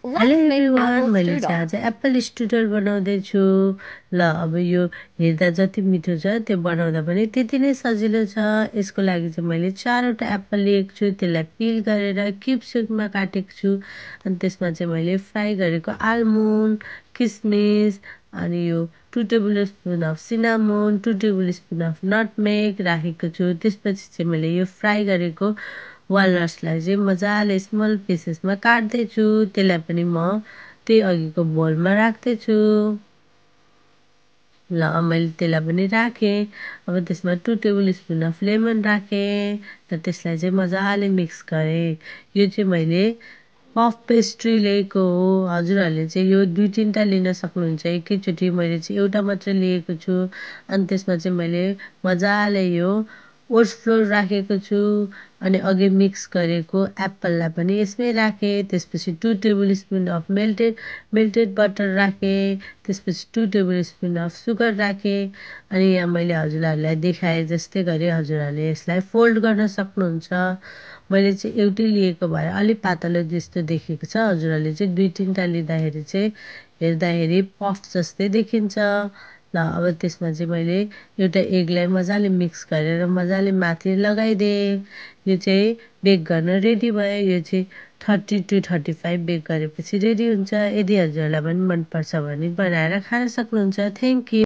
Hello everyone, मैले चाहिँ आज एप्पल स्ट्रुडल बनाउँदैछु। ल अब यो हेर्दा जति मिठो छ त्यो बनाउँदा पनि त्यति नै सजिलो छ। यसको लागि चाहिँ मैले 4वटा एप्पल लिएको छु, त्यसलाई पिल गरेर क्युब शेपमा काटेको छु। अनि त्यसमा चाहिँ मैले फ्राई गरेको आलमोन्ड, किसमिस अनि यो 2 tablespoon of cinnamon, 2 tablespoon of nutmeg राखेको छु। त्यसपछि चाहिँ मैले यो फ्राई गरेको वालनट्सलाई चाहिँ मजाले स्मल पिसेसमा काट्दैछु। त्यसलाई पनि म त्यही अघिको बोलमा राख्दैछु। ल मैले त्यसलाई पनि राखेँ। अब त्यसमा 2 टेबल स्पुन अफ लेमन राखेँ र त्यसलाई चाहिँ मजाले मिक्स गरेँ। यो चाहिँ मैले पफ पेस्ट्री लिएको हो। हजुरहरूले चाहिँ यो 2-3टा लिन सक्नुहुन्छ। एकैचोटि मैले चाहिँ एउटा मात्र लिएको छु। अनि त्यसमा चाहिँ मैले मजाले यो ओट्स फ्लोर राखेको छु। अनि अघि मिक्स गरेको एप्पललाई पनि यसमै राखेँ। त्यसपछि 2 tablespoon of melted butter राखेँ। त्यसपछि 2 टेबल स्पुन अफ सुगर राखेँ। अनि यहाँ मैले हजुरहरूलाई देखाएँ जस्तै गरी हजुरहरूले यसलाई फोल्ड गर्न सक्नुहुन्छ। मैले चाहिँ एउटै लिएको भएर अलिक पातलो जस्तो देखेको छ। हजुरहरूले चाहिँ 2-3टा लिँदाखेरि चाहिँ हेर्दाखेरि पफ जस्तै देखिन्छ। ल अब त्यसमा चाहिँ मैले एउटा एगलाई मजाले मिक्स गरेर मजाले माथि लगाइदिएँ। यो चाहिँ बेक गर्न रेडी भयो। यो चाहिँ 30 to 35 बेक गरेपछि रेडी हुन्छ। यदि हजुरहरूलाई पनि मनपर्छ भने बनाएर खान सक्नुहुन्छ। Thank you.